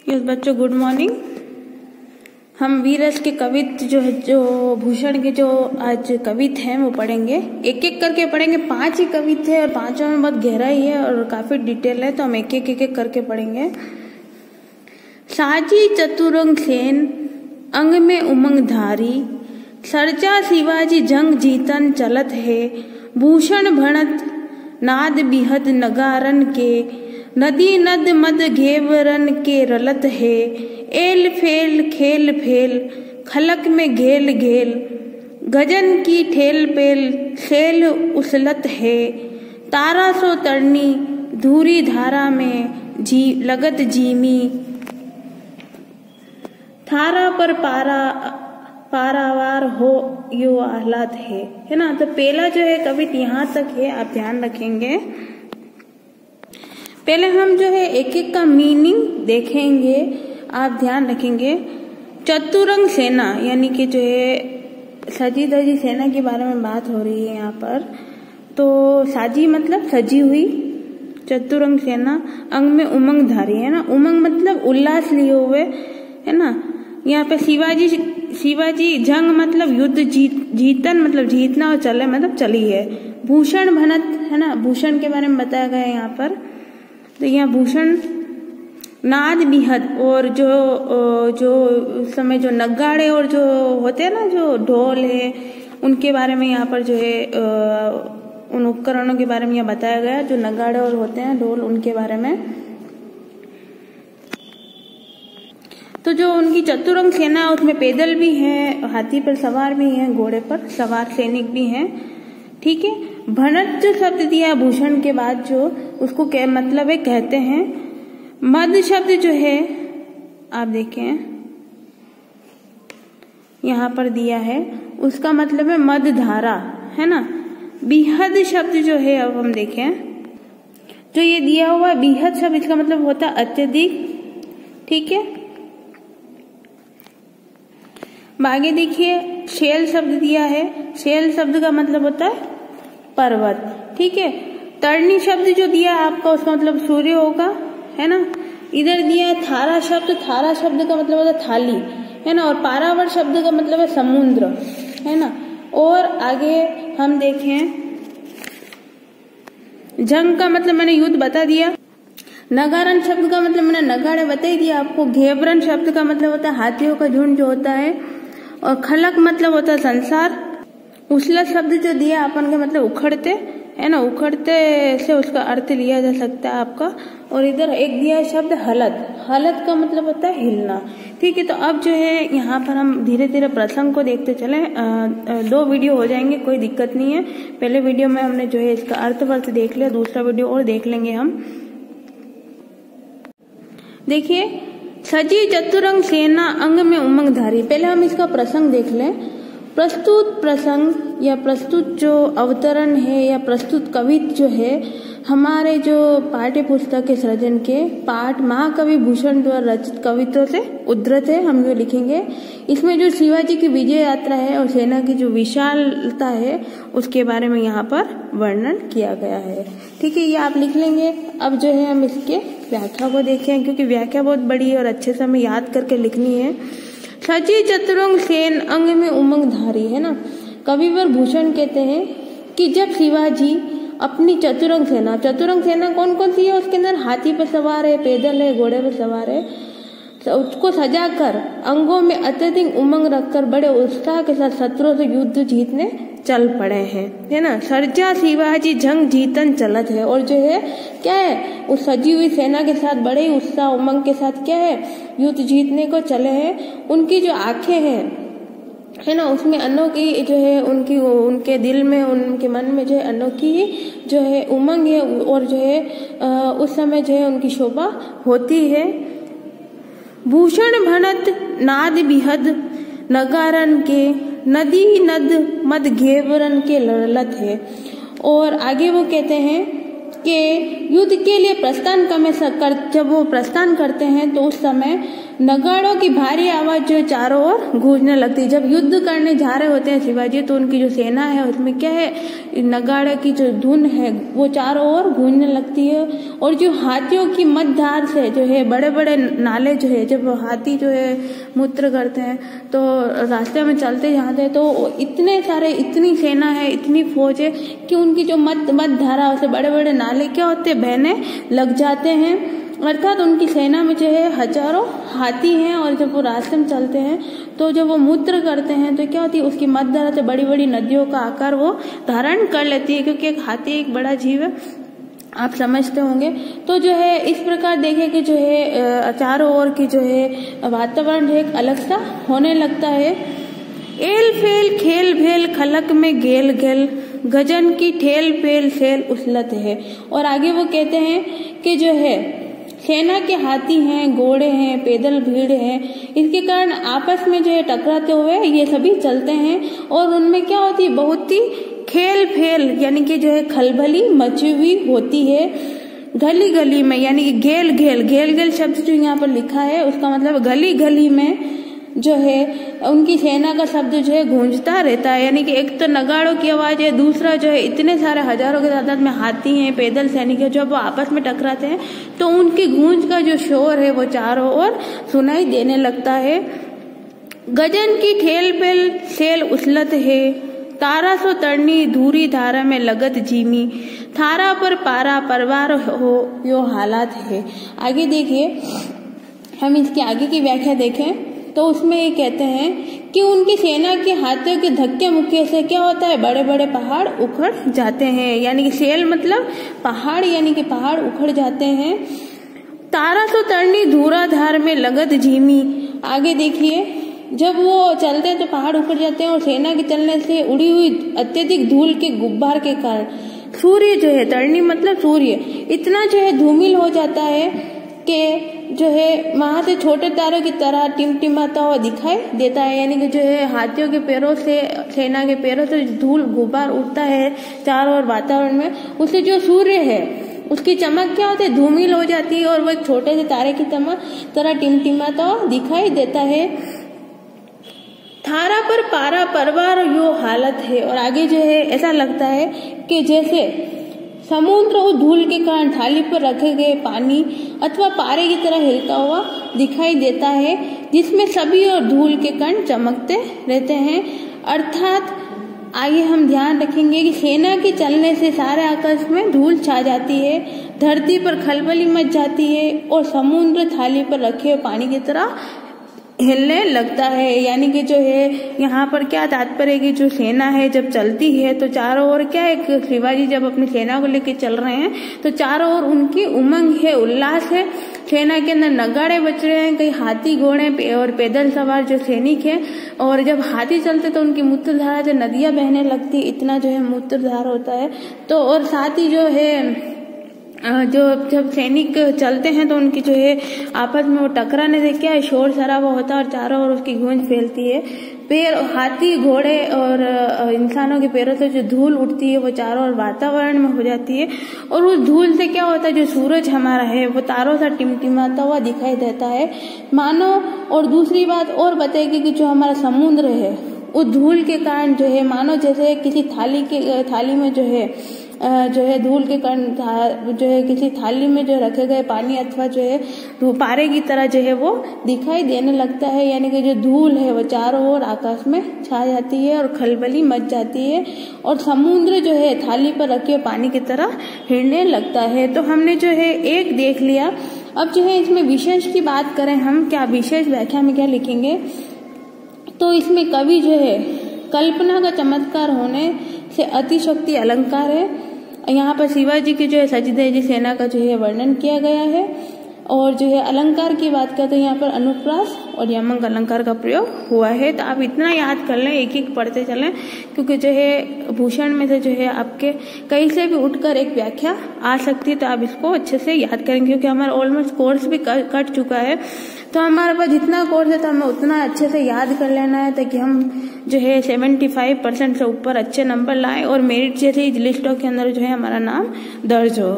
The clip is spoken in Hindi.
यस बच्चों, गुड मॉर्निंग। हम वीररस के कवित जो है, जो भूषण के जो आज कवित हैं वो पढ़ेंगे। एक एक करके पढ़ेंगे। 5 ही कवित है और 5 में बहुत गहराई है और काफी डिटेल है, तो हम एक एक करके पढ़ेंगे। साजी चतुरंग सेन अंग में उमंग धारी, सरचा शिवाजी जंग जीतन चलत है। भूषण भणत नाद बिहद नगारन के, नदी नद मद घेवरन के रलत है। एल फेल खेल फेल खलक में घेल घेल, गजन की ठेल पेल सेल उछलत है। तारा सो तरनी धूरी धारा में लगत जीमी, थारा पर पारावार हो यो आह्लाद है ना। तो पहला जो है कवित यहाँ तक है, आप ध्यान रखेंगे। पहले हम जो है एक एक का मीनिंग देखेंगे, आप ध्यान रखेंगे। चतुरंग सेना यानी कि जो है सजी धजी सेना के बारे में बात हो रही है यहाँ पर। तो साजी मतलब सजी हुई, चतुरंग सेना, अंग में उमंग धारी है ना। उमंग मतलब उल्लास लिए हुए है ना। यहाँ पे शिवाजी जंग मतलब युद्ध, जीतन मतलब जीतना, और चले मतलब चली है। भूषण भनत है ना, भूषण के बारे में बताया गया है यहाँ पर। तो यहाँ भूषण नाद बिहद, और जो उस समय जो नगाड़े और जो होते हैं ना, जो ढोल है, उनके बारे में यहाँ पर जो है उन उपकरणों के बारे में यहाँ बताया गया, जो नगाड़े और होते हैं ढोल, उनके बारे में। तो जो उनकी चतुरंग सेना है उसमें पैदल भी है, हाथी पर सवार भी है, घोड़े पर सवार सैनिक भी हैं, ठीक है। भनत जो शब्द दिया भूषण के बाद, जो उसको क्या मतलब है कहते हैं। मद शब्द जो है आप देखें यहाँ पर दिया है, उसका मतलब है मद धारा है ना। बिहद शब्द जो है, अब हम देखें जो ये दिया हुआ बिहद शब्द, इसका मतलब होता है अत्यधिक, ठीक है। आगे देखिए शैल शब्द दिया है, शैल शब्द का मतलब होता है पर्वत, ठीक है। तरनी शब्द जो दिया आपका, उसका मतलब सूर्य होगा है ना। इधर दिया है थारा शब्द, थारा शब्द का मतलब होता है थाली है ना। और पारावर शब्द का मतलब है समुद्र है ना। और आगे हम देखें जंग का मतलब मैंने युद्ध बता दिया। नगारन शब्द का मतलब मैंने नगाड़े बता ही दिया आपको। घेवरन शब्द का मतलब होता है हाथियों का झुंड जो होता है। और खलक मतलब होता है संसार। उछला शब्द जो दिया अपन का मतलब उखड़ते है ना, उखड़ते से उसका अर्थ लिया जा सकता है आपका। और इधर एक दिया शब्द हलत, हलत का मतलब होता है हिलना, ठीक है। तो अब जो है यहाँ पर हम धीरे धीरे प्रसंग को देखते चले। 2 वीडियो हो जाएंगे, कोई दिक्कत नहीं है। पहले वीडियो में हमने जो है इसका अर्थ देख लिया, दूसरा वीडियो और देख लेंगे हम। देखिए सजी चतुरंग सेना अंग में उमंग धारी, पहले हम इसका प्रसंग देख लें। प्रस्तुत प्रसंग या प्रस्तुत जो अवतरण है या प्रस्तुत कवित जो है, हमारे जो पाठ्य पुस्तक के सृजन के पाठ महाकवि भूषण द्वारा रचित कवित्वों से उद्धृत है, हम ये लिखेंगे। इसमें जो शिवाजी की विजय यात्रा है और सेना की जो विशालता है उसके बारे में यहाँ पर वर्णन किया गया है, ठीक है। ये आप लिख लेंगे। अब जो है हम इसके व्याख्या को देखें, क्योंकि व्याख्या बहुत बड़ी है और अच्छे से हमें याद करके लिखनी है। सजी चतुरंग सेन अंग में उमंग धारी है ना। कविवर भूषण कहते हैं कि जब शिवाजी अपनी चतुरंग सेना कौन कौन सी है, उसके अंदर हाथी पर सवार है, पैदल है, घोड़े पर सवार है, तो उसको सजाकर अंगों में अत्यधिक उमंग रखकर बड़े उत्साह के साथ शत्रुओं से युद्ध जीतने चल पड़े हैं है ना। सरजा शिवाजी जंग जीतन चलत है, और जो है क्या है, उस सजी हुई सेना के साथ बड़े ही उत्साह उमंग के साथ क्या है, युद्ध जीतने को चले हैं। उनकी जो आंखें हैं है ना, उसमें अनोखी जो है उनके दिल में, उनके मन में जो है अनोखी जो है उमंग है, और जो है उस समय जो है उनकी शोभा होती है। भूषण भनत नाद बिहद नगारन के, नदी नद मद घेवरन के लड़लत है। और आगे वो कहते हैं कि युद्ध के लिए प्रस्थान जब वो प्रस्थान करते हैं तो उस समय नगाड़ों की भारी आवाज जो चारों ओर गूंजने लगती है। जब युद्ध करने जा रहे होते हैं शिवाजी तो उनकी जो सेना है उसमें क्या है, नगाड़े की जो धुन है वो चारों ओर गूंजने लगती है। और जो हाथियों की मध्यधार से जो है बड़े बड़े नाले जो है, जब हाथी जो है मूत्र करते हैं तो रास्ते में चलते जाते हैं तो इतने सारे, इतनी सेना है, इतनी फौज है कि उनकी जो मध्य धारा से बड़े बड़े नाले क्या होते हैं, बहने लग जाते हैं। अर्थात उनकी सेना में जो है हजारों हाथी हैं और जब वो रास्ते में चलते हैं तो जब वो मूत्र करते हैं तो क्या होती है, उसकी मध्य धारा से बड़ी बड़ी नदियों का आकार वो धारण कर लेती है, क्योंकि एक हाथी एक बड़ा जीव है, आप समझते होंगे। तो जो है इस प्रकार देखें कि जो है चारों ओर की जो है वातावरण एक अलग सा होने लगता है। एल फेल खेल भेल खलक में गेल गेल गजन की ठेल पेल सेल उछलत है। और आगे वो कहते हैं कि जो है सेना के हाथी हैं, घोड़े हैं, पैदल भीड़ है, इसके कारण आपस में जो है टकराते हुए ये सभी चलते हैं और उनमें क्या होती है, बहुत ही खेल फेल यानी कि जो है खलबली मची हुई होती है। गली गली में यानी कि गेल गेल, गेल गेल शब्द जो यहाँ पर लिखा है उसका मतलब गली गली में जो है उनकी सेना का शब्द जो है गूंजता रहता है। यानी कि एक तो नगाड़ों की आवाज है, दूसरा जो है इतने सारे हजारों की तादाद में हाथी हैं, पैदल सैनिक है, जब वो आपस में टकराते हैं तो उनकी गूंज का जो शोर है वो चारों ओर सुनाई देने लगता है। गजन की ठेल पेल सेल उछलत है, तारा सो तरनी धूरी धारा में लगत जीमी, थारा पर पारा परवार हो यो हालात है। आगे देखिए, हम इसके आगे की व्याख्या देखें तो उसमें ये कहते हैं कि उनकी सेना के हाथों के धक्के मुक्के से क्या होता है, बड़े बड़े पहाड़ उखड़ जाते हैं। यानी कि सेल मतलब पहाड़, यानी कि पहाड़ उखड़ जाते हैं। तारा सो तरनी धूरा धार में लगत झीमी। आगे देखिए, जब वो चलते हैं तो पहाड़ उखड़ जाते हैं और सेना के चलने से उड़ी हुई अत्यधिक धूल के गुब्बार के कारण सूर्य जो है, तरनी मतलब सूर्य, इतना जो है धूमिल हो जाता है कि जो है वहां से छोटे तारों की तरह टिमटिमाता हुआ दिखाई देता है। यानी कि जो है हाथियों के पैरों से, सेना के पैरों से धूल गुब्बार उठता है चारों ओर वातावरण में, उससे जो सूर्य है उसकी चमक क्या होती है, धूमिल हो जाती है और वो एक छोटे से तारे की तरह टिमटिमाता हुआ दिखाई देता है। थारा पर पारा परवार यो हालत है। और आगे जो है ऐसा लगता है कि जैसे समुद्र और धूल के कारण थाली पर रखे गए पानी अथवा पारे की तरह हिलता हुआ दिखाई देता है, जिसमें सभी और धूल के कण चमकते रहते हैं। अर्थात आगे हम ध्यान रखेंगे कि सेना के चलने से सारे आकाश में धूल छा जाती है, धरती पर खलबली मच जाती है और समुद्र थाली पर रखे हुए पानी की तरह हिलने लगता है। यानी कि जो है यहाँ पर क्या तात्पर्य है कि जो सेना है जब चलती है तो चारों ओर क्या है, शिवाजी जब अपनी सेना को लेकर चल रहे हैं तो चारों ओर उनकी उमंग है, उल्लास है। सेना के अंदर नगाड़े बज रहे हैं, कई हाथी घोड़े और पैदल सवार जो सैनिक हैं, और जब हाथी चलते तो उनकी मूत्रधारा से नदियां बहने लगती, इतना जो है मूत्रधार होता है। तो और साथ ही जो है जब सैनिक चलते हैं तो उनकी जो है आपस में वो टकराने से क्या है, शोर शराबा होता है और चारों ओर उसकी गूंज फैलती है। पैर, हाथी घोड़े और इंसानों के पैरों से जो धूल उठती है वो चारों ओर वातावरण में हो जाती है और उस धूल से क्या होता है, जो सूरज हमारा है वो तारों से टिमटिमाता हुआ दिखाई देता है मानो। और दूसरी बात और बताएगी कि जो हमारा समुद्र है उस धूल के कारण जो है मानो जैसे किसी थाली में जो है धूल के कारण जो है किसी थाली में जो रखे गए पानी अथवा जो है पारे की तरह जो है वो दिखाई देने लगता है। यानी कि जो धूल है वो चारों ओर आकाश में छा जाती है और खलबली मच जाती है और समुद्र जो है थाली पर रखे पानी की तरह हिलने लगता है। तो हमने जो है एक देख लिया। अब जो है इसमें विशेष की बात करें हम, क्या विशेष व्याख्या में क्या लिखेंगे, तो इसमें कवि जो है कल्पना का चमत्कार होने से अतिशक्ति अलंकार है। यहाँ पर शिवाजी की जो है सचदेव सेना का जो है वर्णन किया गया है। और जो है अलंकार की बात करते हैं, यहाँ पर अनुप्रास और यमक अलंकार का प्रयोग हुआ है। तो आप इतना याद कर लें, एक एक पढ़ते चलें, क्योंकि जो है भूषण में से जो है आपके कहीं से भी उठकर एक व्याख्या आ सकती है, तो आप इसको अच्छे से याद करेंगे। क्योंकि हमारा ऑलमोस्ट कोर्स भी कट चुका है, तो हमारे पास जितना कोर्स है तो हमें उतना अच्छे से याद कर लेना है, ताकि हम जो है 75% से ऊपर अच्छे नंबर लाएं और मेरिट जैसे लिस्टों के अंदर जो है हमारा नाम दर्ज हो।